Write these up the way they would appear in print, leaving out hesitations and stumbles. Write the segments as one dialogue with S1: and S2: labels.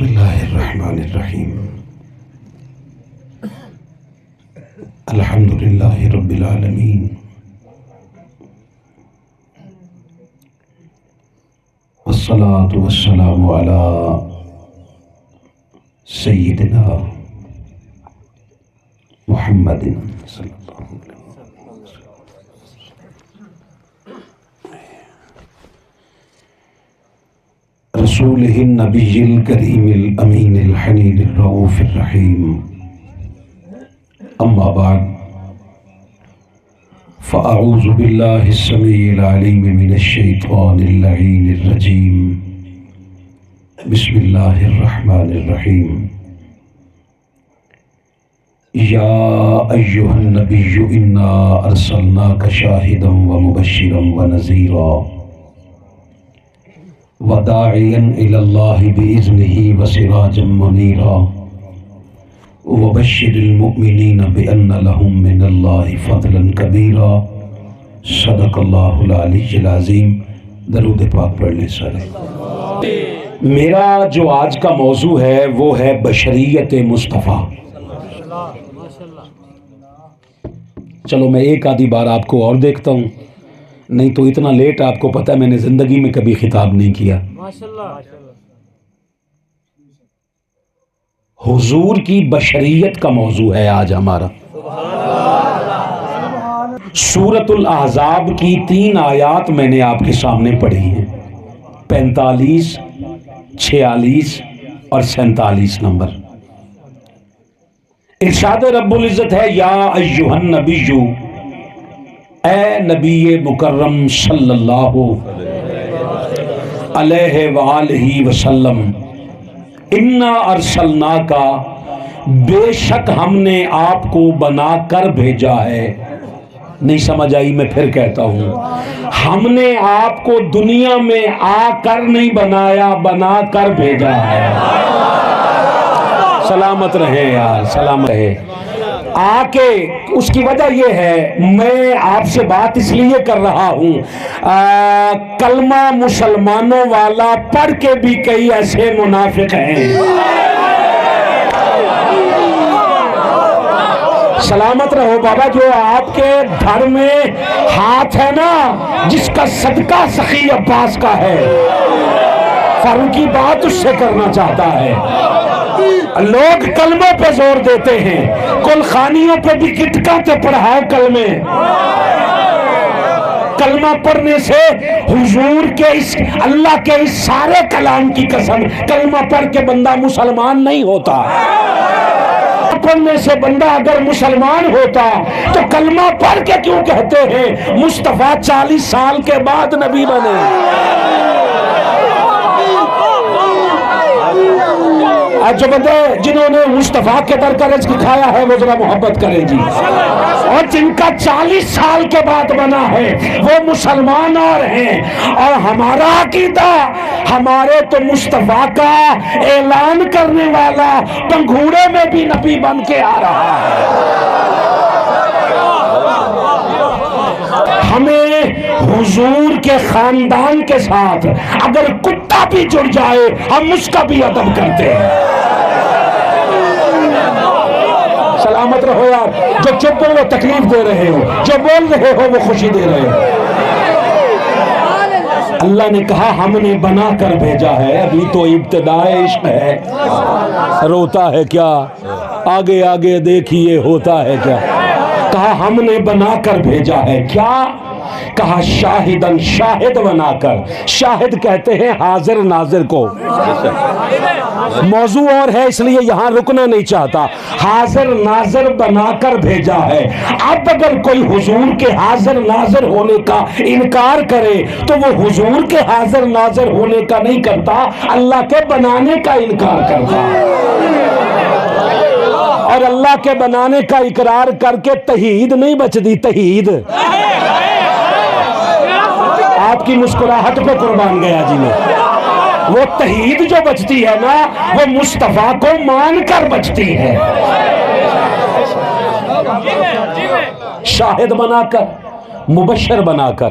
S1: بسم اللہ الرحمن الرحیم الحمد للہ رب العالمین والصلاة والسلام علی سیدنا محمد صلی اللہ علیہ وسلم رسولہ النبی الکریم الامین الحنین الرؤوف الرحیم اما بعد فاعوذ باللہ السمیع العلیم من الشیطان اللعین الرجیم بسم اللہ الرحمن الرحیم یا ایہا النبی انا ارسلناک شاہدا ومبشرا ونذیرا وداعیا الی اللہ بإذنہ وسراجا منیرا وبشر المؤمنین بأن لهم من اللہ فضلا کبیرا صدق اللہ العلی العظیم۔ درود پاک پڑھ لیں سارے۔ میرا جو آج کا موضوع ہے وہ ہے بشریت مصطفیٰ۔ چلو میں ایک آدھی بار آپ کو اور دیکھتا ہوں، نہیں تو اتنا لیٹ آپ کو پتہ ہے میں نے زندگی میں کبھی خطاب نہیں کیا۔ حضور کی بشریت کا موضوع ہے آج ہمارا۔ سورۃ الاحزاب کی 3 آیات میں نے آپ کے سامنے پڑھی ہیں، 45، 46 اور 47 نمبر۔ ارشاد رب العزت ہے یا ایھا النبی، اے نبی مکرم صلی اللہ علیہ وآلہ وسلم، انا ارسلناک، بے شک ہم نے آپ کو بنا کر بھیجا ہے۔ نہیں سمجھ آئی؟ میں پھر کہتا ہوں، ہم نے آپ کو دنیا میں آ کر نہیں بنایا، بنا کر بھیجا ہے۔ سلامت رہے یار، سلامت رہے۔ آ کے اس کی وجہ یہ ہے، میں آپ سے بات اس لیے کر رہا ہوں، کلمہ مسلمانوں والا پڑھ کے بھی کئی ایسے منافق ہیں۔ سلامت رہو بابا، جو آپ کے دھڑ میں ہاتھ ہے نا، جس کا صدقہ سخی عباس کا ہے، فاروقی بات اس سے کرنا چاہتا ہے۔ لوگ کلموں پہ زور دیتے ہیں، کل خانیوں پہ بھی گٹکاتے پڑھاؤ کلمے۔ کلمہ پڑھنے سے حضور کے اس اللہ کے اس سارے کلام کی قسم، کلمہ پڑھ کے بندہ مسلمان نہیں ہوتا۔ پڑھنے سے بندہ اگر مسلمان ہوتا تو کلمہ پڑھ کے کیوں کہتے ہیں مصطفیٰ 40 سال کے بعد نبی بنے؟ جو بندے جنہوں نے مصطفیٰ کے در کا رزق کھایا ہے وہ ذرا محبت کریں جی، اور جن کا 40 سال کے بعد بنا ہے وہ مسلمان اور ہیں۔ اور ہمارا عقیدہ، ہمارے تو مصطفیٰ کا اعلان کرنے والا پنگھوڑے میں بھی نبی بن کے آ رہا ہے۔ ہمیں حضور کے خاندان کے ساتھ اگر کتا بھی جڑ جائے ہم اس کا بھی ادب کرتے ہیں۔ سلامت رہو یار، جو چپ ہو وہ تکلیف دے رہے ہو، جو بول رہے ہو وہ خوشی دے رہے ہو۔ اللہ نے کہا ہم نے بنا کر بھیجا ہے، ابھی تو ابتدائے عشق ہے۔ روتا ہے کیا؟ آگے آگے دیکھیے ہوتا ہے کیا؟ کہا ہم نے بنا کر بھیجا ہے، کیا؟ کہا شاہدن، شاہد بنا کر۔ شاہد کہتے ہیں حاضر ناظر کو۔ موضوع اور ہے اس لیے یہاں رکنا نہیں چاہتا۔ حاضر ناظر بنا کر بھیجا ہے۔ اب اگر کوئی حضور کے حاضر ناظر ہونے کا انکار کرے تو وہ حضور کے حاضر ناظر ہونے کا نہیں کرتا، اللہ کے بنانے کا انکار کرتا۔ اور اللہ کے بنانے کا اقرار کر کے توحید نہیں بچتی، توحید۔ آپ کی مسکراہٹ پہ قربان گیا جی میں۔ وہ توحید جو بچتی ہے نا، وہ مصطفیٰ کو مان کر بچتی ہے۔ شاہد بنا کر، مبشر بنا کر۔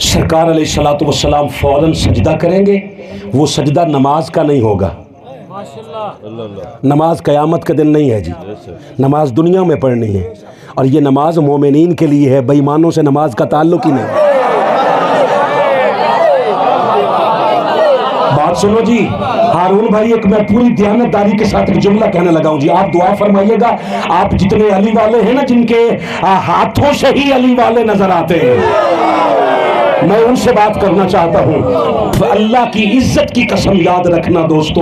S1: سرکار علیہ الصلوۃ والسلام فوراً سجدہ کریں گے. وہ سجدہ نماز کا نہیں ہوگا. نماز قیامت کے دن نہیں ہے جی. نماز دنیا میں پڑھنی ہے، اور یہ نماز مومنین کے لیے ہے، بے ایمانوں سے نماز کا تعلق ہی نہیں. بات سنو جی ہارون بھائی، ایک میں پوری دیانتداری کے ساتھ ایک جملہ کہنے لگا ہوں جی. آپ دعا فرمائیے گا. آپ جتنے علی والے ہیں نا، جن کے ہاتھوں سے ہی علی والے نظر آتے ہیں، میں ان سے بات کرنا چاہتا ہوں. اللہ کی عزت کی قسم یاد رکھنا دوستو،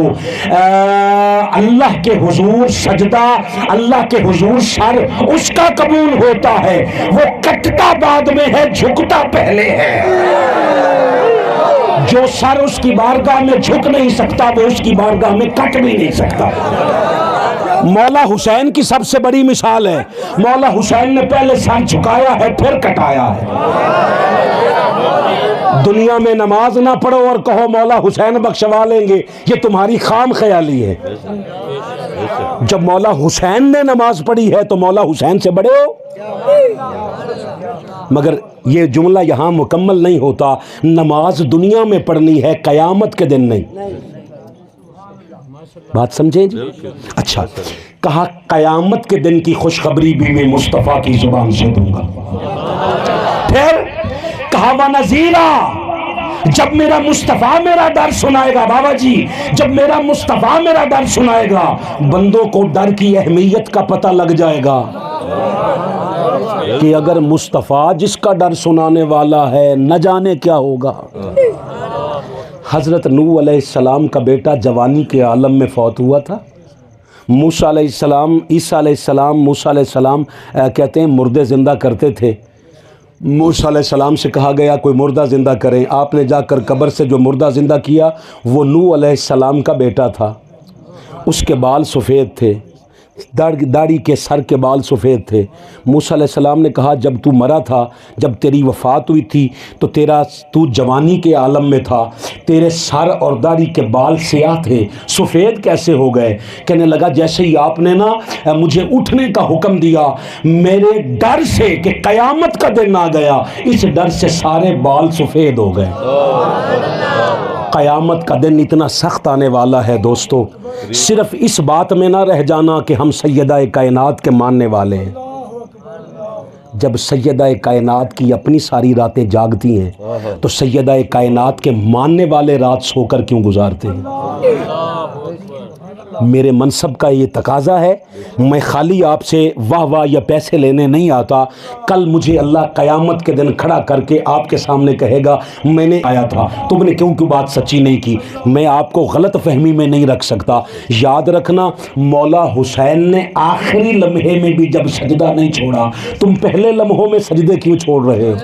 S1: اللہ کے حضور سجدہ، اللہ کے حضور سر اس کا قبول ہوتا ہے، وہ کٹتا بعد میں ہے، جھکتا پہلے ہے. جو سر اس کی بارگاہ میں جھک نہیں سکتا، وہ اس کی بارگاہ میں کٹ بھی نہیں سکتا. مولا حسین کی سب سے بڑی مثال ہے. مولا حسین نے پہلے سر جھکایا ہے، پھر کٹایا ہے. دنیا میں نماز نہ پڑھو اور کہو مولا حسین بخشوا لیں گے، یہ تمہاری خام خیالی ہے. جب مولا حسین نے نماز پڑھی ہے تو مولا حسین سے بڑے ہو. مگر یہ جملہ یہاں مکمل نہیں ہوتا. نماز دنیا میں پڑھنی ہے، قیامت کے دن نہیں. بات سمجھیں جی؟ اچھا، کہا قیامت کے دن کی خوشخبری بھی میں مصطفیٰ کی زبان سے دوں گا. پھر کہا وَنَذِيرًا، جب میرا مصطفیٰ میرا ڈر سنائے گا. بابا جی، جب میرا مصطفیٰ میرا ڈر سنائے گا، بندوں کو ڈر کی اہمیت کا پتہ لگ جائے گا کہ اگر مصطفیٰ جس کا ڈر سنانے والا ہے، نہ جانے کیا ہوگا. حضرت نوح علیہ السلام کا بیٹا جوانی کے عالم میں فوت ہوا تھا. موسیٰ علیہ السلام، عیسیٰ علیہ السلام، موسیٰ علیہ السلام کہتے ہیں مردے زندہ کرتے تھے. موسیٰ علیہ السلام سے کہا گیا کوئی مردہ زندہ کریں. آپ نے جا کر قبر سے جو مردہ زندہ کیا وہ نوح علیہ السلام کا بیٹا تھا. اس کے بال سفید تھے، داڑھی کے سر کے بال سفید تھے. موسیٰ علیہ السلام نے کہا جب تو مرا تھا، جب تیری وفات ہوئی تھی تو تو جوانی کے عالم میں تھا، تیرے سر اور داڑھی کے بال سیاہ تھے، سفید کیسے ہو گئے؟ کہنے لگا جیسے ہی آپ نے نا مجھے اٹھنے کا حکم دیا، میرے ڈر سے کہ قیامت کا دن آ گیا، اس ڈر سے سارے بال سفید ہو گئے. قیامت کا دن اتنا سخت آنے والا ہے دوستو. صرف اس بات میں نہ رہ جانا کہ ہم سیدہ کائنات کے ماننے والے ہیں. جب سیدہ کائنات کی اپنی ساری راتیں جاگتی ہیں تو سیدہ کائنات کے ماننے والے رات سو کر کیوں گزارتے ہیں؟ میرے منصب کا یہ تقاضا ہے. میں خالی آپ سے واہ واہ یا پیسے لینے نہیں آتا. کل مجھے اللہ قیامت کے دن کھڑا کر کے آپ کے سامنے کہے گا میں نے آیا تھا، تم نے کیوں بات سچی نہیں کی. میں آپ کو غلط فہمی میں نہیں رکھ سکتا. یاد رکھنا مولا حسین نے آخری لمحے میں بھی جب سجدہ نہیں چھوڑا، تم پہلے لمحوں میں سجدے کیوں چھوڑ رہے ہو؟